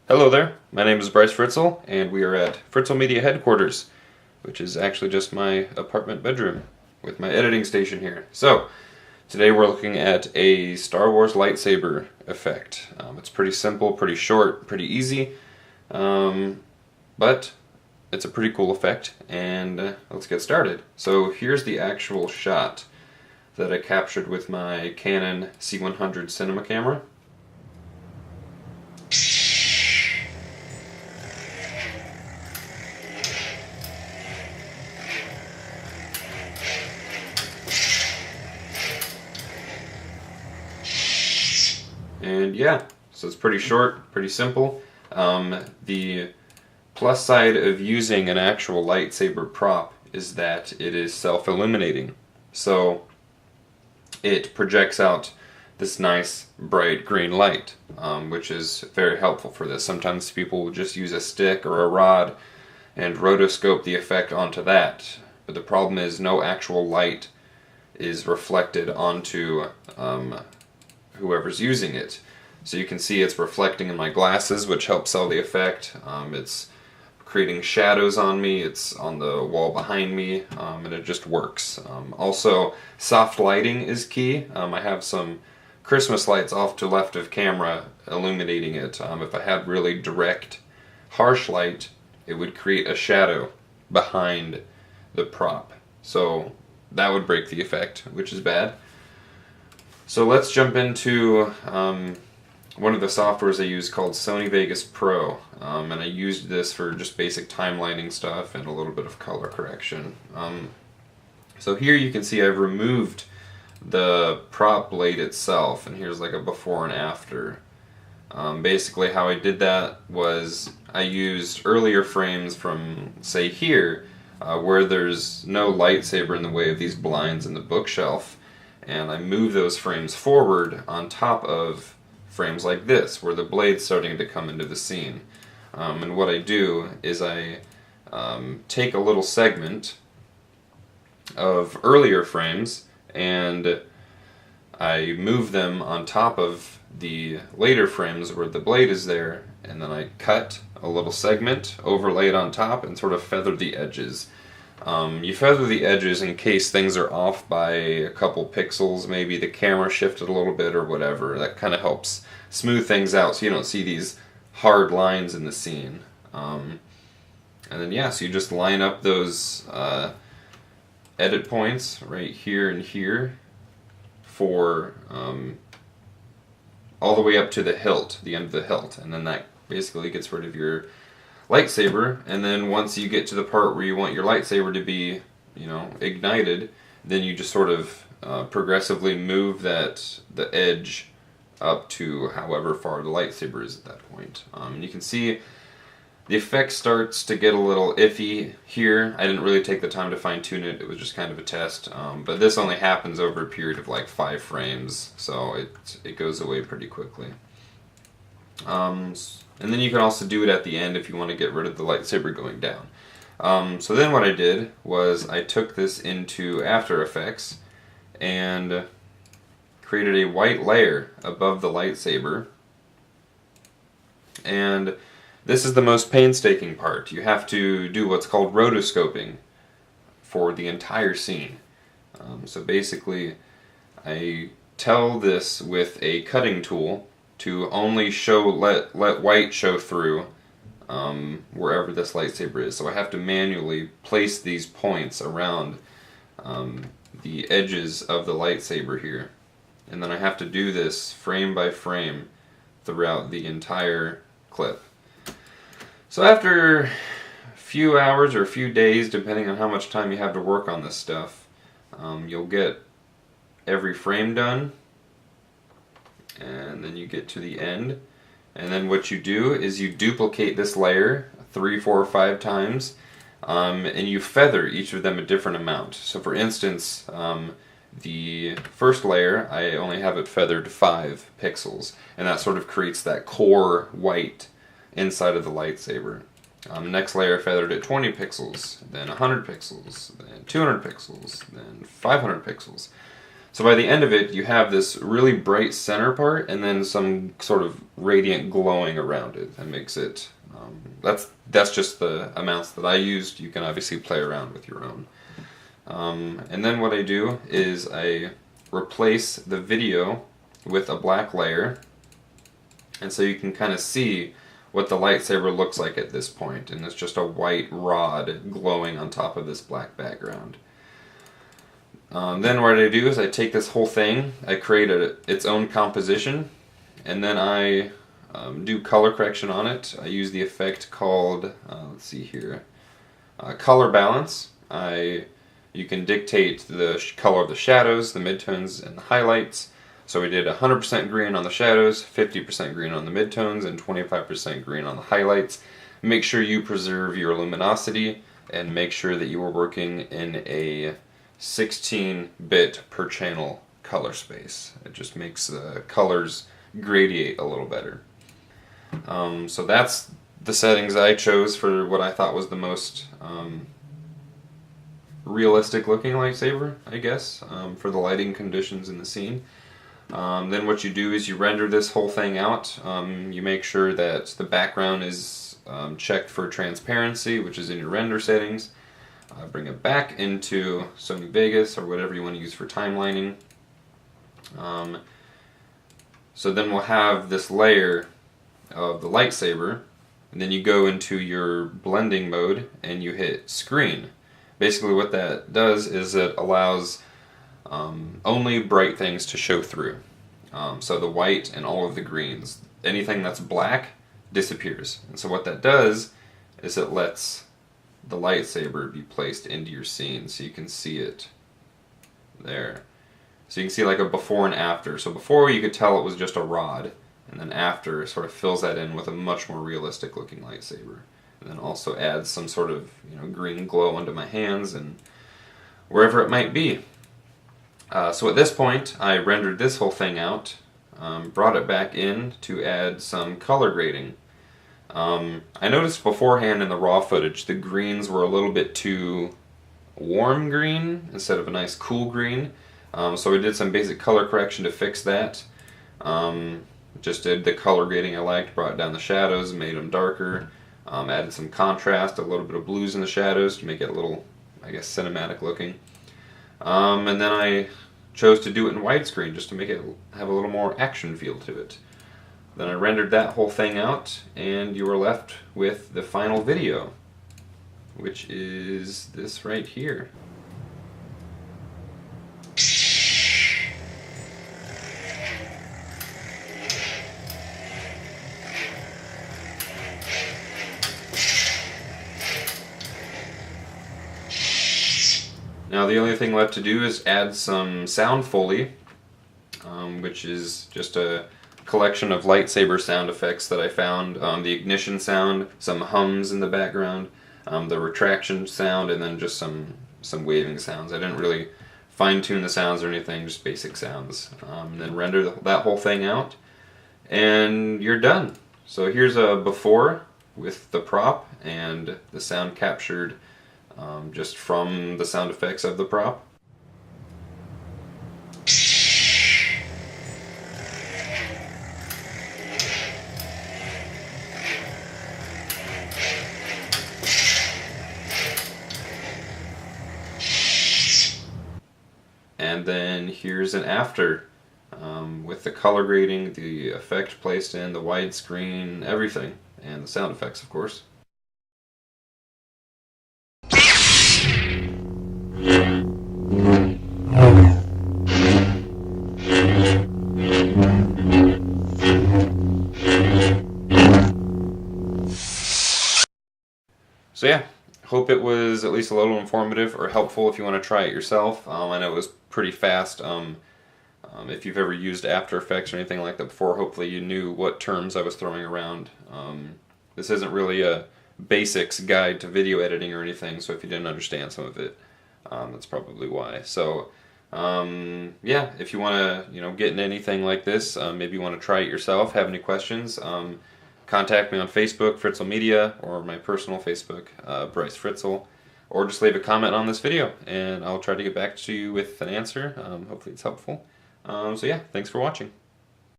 Hello there, my name is Bryce Fritzel, and we are at Fritzel Media headquarters, which is actually just my apartment bedroom with my editing station here. So, today we're looking at a Star Wars lightsaber effect. It's pretty simple, pretty short, pretty easy, but it's a pretty cool effect, and let's get started. So here's the actual shot that I captured with my Canon C100 cinema camera. And yeah, so it's pretty short, pretty simple. The plus side of using an actual lightsaber prop is that it is self-illuminating. So it projects out this nice bright green light, which is very helpful for this. Sometimes people will just use a stick or a rod and rotoscope the effect onto that. But the problem is no actual light is reflected onto whoever's using it. So you can see it's reflecting in my glasses, which helps sell the effect. It's creating shadows on me, it's on the wall behind me, and it just works. Also, soft lighting is key. I have some Christmas lights off to left of camera illuminating it. If I had really direct, harsh light, it would create a shadow behind the prop. So that would break the effect, which is bad. So let's jump into one of the softwares I use called Sony Vegas Pro, and I used this for just basic timelining stuff and a little bit of color correction. So here you can see I've removed the prop blade itself, and here's like a before and after. Basically how I did that was I used earlier frames from, say here, where there's no lightsaber in the way of these blinds in the bookshelf, and I move those frames forward on top of frames like this, where the blade's starting to come into the scene. And what I do is I take a little segment of earlier frames and I move them on top of the later frames where the blade is there, and then I cut a little segment, overlay it on top, and sort of feather the edges. You feather the edges in case things are off by a couple pixels, maybe the camera shifted a little bit or whatever. That kind of helps smooth things out so you don't see these hard lines in the scene. And then yeah, so you just line up those edit points right here and here for all the way up to the hilt, the end of the hilt, and then that basically gets rid of your lightsaber. And then once you get to the part where you want your lightsaber to be, ignited, then you just sort of progressively move the edge up to however far the lightsaber is at that point. And you can see the effect starts to get a little iffy here. I didn't really take the time to fine tune it, it was just kind of a test. But this only happens over a period of like 5 frames, so it goes away pretty quickly. And then you can also do it at the end if you want to get rid of the lightsaber going down. So then what I did was I took this into After Effects and created a white layer above the lightsaber. And this is the most painstaking part. You have to do what's called rotoscoping for the entire scene. So basically I tell this with a cutting tool to only let white show through wherever this lightsaber is. So I have to manually place these points around the edges of the lightsaber here. And then I have to do this frame by frame throughout the entire clip. So after a few hours or a few days, depending on how much time you have to work on this stuff, you'll get every frame done. And then you get to the end, and then what you do is you duplicate this layer 3, 4, or 5 times, and you feather each of them a different amount. So for instance, the first layer, I only have it feathered 5 pixels, and that sort of creates that core white inside of the lightsaber. Next layer feathered at 20 pixels, then 100 pixels, then 200 pixels, then 500 pixels. So by the end of it, you have this really bright center part, and then some sort of radiant glowing around it. That makes it. That's just the amounts that I used. You can obviously play around with your own. And then what I do is I replace the video with a black layer, and so you can kind of see what the lightsaber looks like at this point, and it's just a white rod glowing on top of this black background. Then what I do is I take this whole thing, I create its own composition, and then I do color correction on it. I use the effect called, let's see here, color balance. You can dictate the color of the shadows, the midtones, and the highlights. So we did 100% green on the shadows, 50% green on the midtones, and 25% green on the highlights. Make sure you preserve your luminosity, and make sure that you are working in a 16-bit per channel color space. It just makes the colors gradiate a little better. So that's the settings I chose for what I thought was the most realistic looking lightsaber, I guess, for the lighting conditions in the scene. Then what you do is you render this whole thing out. You make sure that the background is checked for transparency, which is in your render settings. Bring it back into Sony Vegas or whatever you want to use for timelining. So then we'll have this layer of the lightsaber, and then you go into your blending mode and you hit screen. Basically what that does is it allows only bright things to show through. So the white and all of the greens. Anything that's black disappears. And so what that does is it lets the lightsaber be placed into your scene so you can see it there. So you can see like a before and after. So before you could tell it was just a rod, and then after it sort of fills that in with a much more realistic looking lightsaber. And then also adds some sort of green glow onto my hands and wherever it might be. So at this point I rendered this whole thing out, brought it back in to add some color grading. I noticed beforehand in the raw footage the greens were a little bit too warm green instead of a nice cool green. So we did some basic color correction to fix that. Just did the color grading I liked, brought down the shadows, made them darker, added some contrast, a little bit of blues in the shadows to make it a little, I guess, cinematic looking. And then I chose to do it in widescreen just to make it have a little more action feel to it. Then I rendered that whole thing out, and you are left with the final video, which is this right here. Now the only thing left to do is add some sound foley, which is just a collection of lightsaber sound effects that I found. The ignition sound, some hums in the background, the retraction sound, and then just some waving sounds. I didn't really fine-tune the sounds or anything, just basic sounds. Then render that whole thing out, and you're done. So here's a before with the prop and the sound captured just from the sound effects of the prop. And then here's an after with the color grading, the effect placed in, the widescreen, everything, and the sound effects, of course. So yeah, hope it was at least a little informative or helpful if you want to try it yourself. I know it was pretty fast. If you've ever used After Effects or anything like that before, hopefully you knew what terms I was throwing around. This isn't really a basics guide to video editing or anything, so if you didn't understand some of it, that's probably why. So yeah, if you want to get into anything like this, maybe you want to try it yourself, have any questions, contact me on Facebook, Fritzel Media, or my personal Facebook, Bryce Fritzel. or just leave a comment on this video, and I'll try to get back to you with an answer. Hopefully it's helpful. So yeah, thanks for watching.